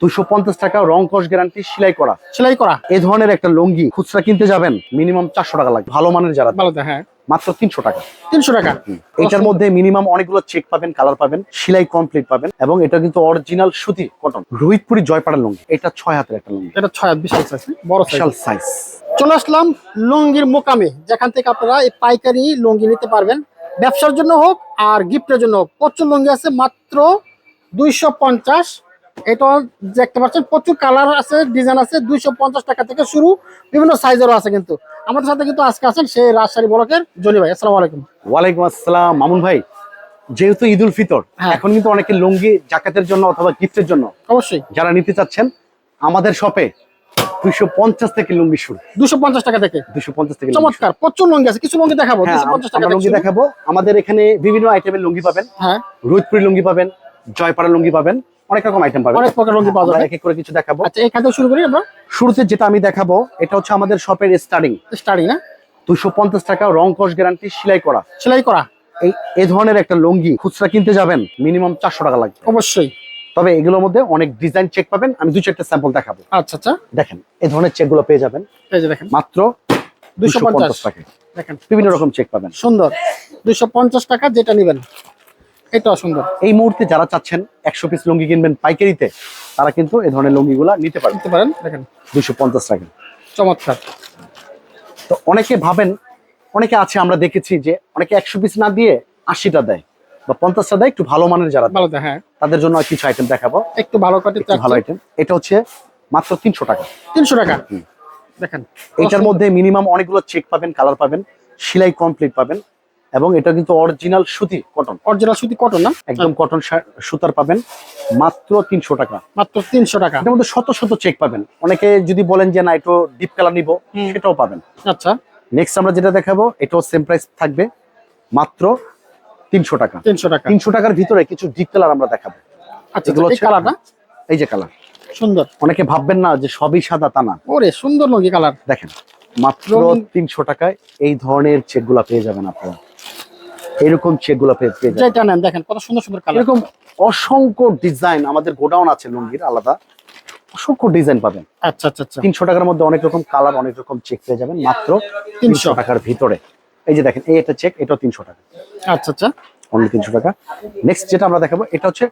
250 টাকা রং কস গ্যারান্টি, সেলাই করা এই ধরনের একটা লুঙ্গি খুচরা কিনতে যাবেন মিনিমাম 400 টাকা লাগবে। ভালো মানের যারা ভালো, হ্যাঁ, মাত্র 300 টাকা। 300 টাকা। এটার মধ্যে মিনিমাম অনেকগুলো চেক পাবেন, কালার পাবেন, সেলাই কমপ্লিট পাবেন এবং এটা কিন্তু অরিজিনাল সুতি কটন রোহিতপুরি জয়পাড়ার লুঙ্গি। এটা 6 হাতের একটা লুঙ্গি, এটা 6 হাত, বিশাল সাইজ, বড় বিশাল সাইজ। চলে আসলাম লুঙ্গির মোকামে, যেখান থেকে আপনারা এই পাইকারি লুঙ্গি নিতে পারবেন, ব্যবসার জন্য হোক আর গিফটের জন্য হোক। প্রচুর লুঙ্গি আছে মাত্র 250। এটা দেখতে পাচ্ছেন প্রচুর কালার আছে, ডিজাইন আছে। 250 টাকা থেকে শুরু, বিভিন্ন সাইজেরও আছে। কিন্তু আমাদের সাথে কিন্তু আজকে আছেন সেই রাজশাহী ব্লকের জনি ভাই। আসসালামু আলাইকুম। ওয়ালাইকুম আসসালাম মামুন ভাই। যেহেতু ঈদ উল ফিতর, এখন কিন্তু অনেকে লুঙ্গি জাকাতের জন্য অথবা গিফটের জন্য অবশ্যই যারা নিতে চাচ্ছেন, আমাদের শপে 250 থেকে লুঙ্গি শুরু। 250 টাকা থেকে 250 থেকে চমৎকার প্রচুর লুঙ্গি আছে। কিছু লুঙ্গি দেখাবো 250 টাকা লুঙ্গি দেখাবো। আমাদের এখানে বিভিন্ন আইটেমের লুঙ্গি পাবেন। হ্যাঁ, রোহিতপুরি লুঙ্গি পাবেন, জয়পাড়া লুঙ্গি পাবেন, অনেক রকম আইটেম পাবেন, অনেক প্রকার লুঙ্গি পাওয়া যাবে। এক এক করে কিছু দেখাবো। আচ্ছা, এখান থেকে শুরু করি আমরা। শুরুতে যেটা আমি দেখাবো এটা হচ্ছে আমাদের শপের স্টার্টিং না 250 টাকা রং কস গ্যারান্টি, সেলাই করা এই ধরনের একটা লুঙ্গি খুচরা কিনতে যাবেন মিনিমাম 400 টাকা লাগবে অবশ্যই। তবে এগুলোর মধ্যে অনেক ডিজাইন চেক পাবেন। আমি 2-4টা স্যাম্পল দেখাবো। আচ্ছা আচ্ছা, দেখেন এই ধরনের চেক গুলো পেয়ে যাবেন। এই যে দেখেন মাত্র 250 টাকা। দেখেন বিভিন্ন রকম চেক পাবেন, সুন্দর। 250 টাকা যেটা নেবেন এটাও সুন্দর। এই মুহূর্তে যারা চাচ্ছেন 100 পিস লুঙ্গি কিনবেন পাইকারিতে, তারা কিন্তু এই ধরনের লুঙ্গিগুলা নিতে পারেন। দেখেন 250 টাকা, চমৎকার। তো অনেকে ভাবেন, অনেকে আছে আমরা দেখেছি যে অনেকে 100 পিস না দিয়ে 80টা দেয় বা 50টা দেয়, একটু ভালো মানের যারা ভালো, হ্যাঁ, তাদের জন্য কিছু আইটেম দেখাবো। একটু ভালো কাটে, ভালো আইটেম। এটা হচ্ছে মাত্র 300 টাকা। 300 টাকা। দেখেন এটার মধ্যে মিনিমাম অনেকগুলো চেক পাবেন, কালার পাবেন, সেলাই কমপ্লিট পাবেন এবং এটা কিন্তু অরিজিনাল সুতি কটন, অরিজিনাল সুতি কটন না, একদম কটন সুতার পাবেন। মাত্র 300 টাকা। মাত্র 300 টাকা। এটার মধ্যে শত শত চেক পাবেন। অনেকে যদি বলেন যে না একটু ডিপ কালার নিব, সেটাও পাবেন। আচ্ছা, নেক্সট আমরা যেটা দেখাবো এটাও সেম প্রাইস থাকবে, মাত্র 300 টাকা। 300 টাকা। 300 টাকার ভিতরে কিছু ডিপ কালার আমরা দেখাবো। আচ্ছা, এগুলো এই কালারটা এই যে কালার সুন্দর। অনেকে ভাববেন না যে সবই সাদা, তা না। ওরে সুন্দর লুঙ্গি কালার। দেখেন মাত্র 300 টাকায় এই ধরনের চেক গুলা পেয়ে যাবেন আপনারা। এরকম চেক গুলা পেয়ে যাবেন। যেটা নেন দেখেন কত সুন্দর সুন্দর কালার। এরকম অসংখ্য ডিজাইন, আমাদের গোডাউন আছে লুঙ্গির আলাদা, অসংখ্য ডিজাইন পাবেন। আচ্ছা আচ্ছা আচ্ছা, 300 টাকার মধ্যে অনেক রকম কালার, অনেক রকম চেক পেয়ে যাবেন মাত্র 300 টাকার ভিতরে। এই যে দেখেন এই একটা চেক, এটাও 300 টাকা। আচ্ছা আচ্ছা, অনলি 300 টাকা। নেক্সট যেটা আমরা দেখাবো এটা হচ্ছে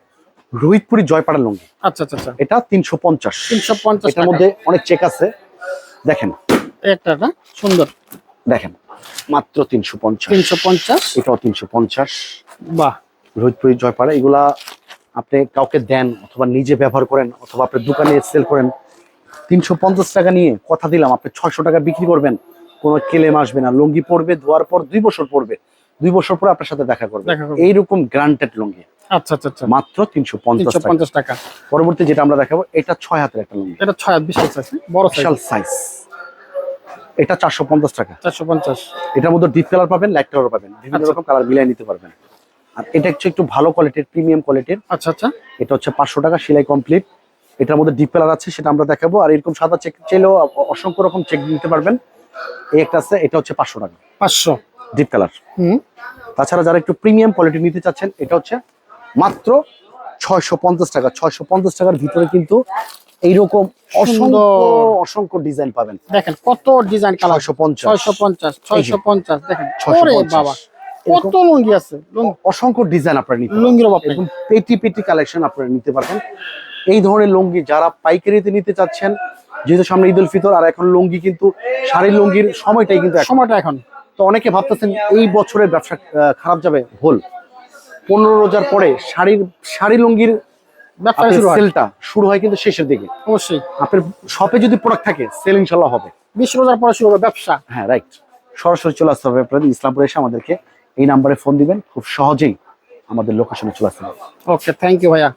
রোহিতপুরি জয়পাড়ার লুঙ্গি। আচ্ছা আচ্ছা আচ্ছা, এটা 350। 350 এটার মধ্যে অনেক চেক আছে। দেখেন একটা না সুন্দর, দেখেন মাত্র 350। 350। এটাও 350। বাহ, রোহিতপুরি জয়পাড়া এগুলা আপনি কাউকে দেন অথবা নিজে ব্যবহার করেন অথবা আপনি দোকানে সেল করেন, 350 টাকা নিয়ে কথা দিলাম আপনি 600 টাকা বিক্রি করবেন, কোনো ক্লেম আসবে না। লুঙ্গি পরবে, ধোয়ার পর 2 বছর পরবে, 2 বছর পরে আপনার সাথে দেখা করবে। এইরকম গ্রান্টেড লুঙ্গি। আচ্ছা আচ্ছা আচ্ছা, মাত্র 350 টাকা। পরবর্তী যেটা আমরা দেখাবো এটা 6 হাতের একটা লুঙ্গি, এটা 6 হাত, বিশাল সাইজ, বড় বিশাল সাইজ। এটা 450 টাকা। 450। এটার মধ্যে ডিপ কালার পাবেন, লাইট কালার পাবেন, বিভিন্ন রকম কালার মিলিয়ে নিতে পারবেন। আর এটা হচ্ছে একটু ভালো কোয়ালিটির, প্রিমিয়াম কোয়ালিটির। আচ্ছা আচ্ছা, এটা হচ্ছে 500 টাকা, সেলাই কমপ্লিট। এটার মধ্যে ডিপ কালার আছে, সেটা আমরা দেখাবো। আর এরকম সাদা চেক চাইলেও অসংখ্য রকম চেক নিতে পারবেন। এই একটা আছে, এটা হচ্ছে 500 টাকা, 500 ডিপ কালার। তাছাড়া যারা একটু প্রিমিয়াম কোয়ালিটি নিতে চাচ্ছেন, এটা হচ্ছে মাত্র 650 টাকা। 650 টাকার ভিতরে কিন্তু এইরকম অসংখ্য ডিজাইন পাবেন। দেখেন কত ডিজাইন কালার। 650 দেখেন। ওরে বাবা, কত লুঙ্গি আছে, অসংখ্য ডিজাইন আপনারা নিতে লুঙ্গির অভাব নেই। পেটি পেটি কালেকশন আপনারা নিতে পারবেন। এই ধরনের লুঙ্গি যারা পাইকারিতে নিতে চাচ্ছেন, যেহেতু সামনে ঈদ উল ফিতর, আর এখন লুঙ্গি কিন্তু শাড়ির লুঙ্গির সময়টাই কিন্তু সময়টা এখন। তো অনেকে ভাবতেছেন এই বছরের ব্যবসা খারাপ যাবে, ভুল। 15 রোজার পরে শাড়ি লুঙ্গির সেলটা শুরু হয় কিন্তু শেষের দিকে। অবশ্যই আপনার শপে যদি প্রোডাক্ট থাকে, সেল ইনশাল্লাহ হবে। 20 রোজার পরে শুরু হবে ব্যবসা। হ্যাঁ, রাইট। সরাসরি চলে আসতে হবে আপনাদের ইসলামপুরে এসে আমাদেরকে এই নাম্বারে ফোন দিবেন, খুব সহজেই আমাদের লোকেশনে চলে আসতে হবে। ওকে, থ্যাংক ইউ ভাইয়া।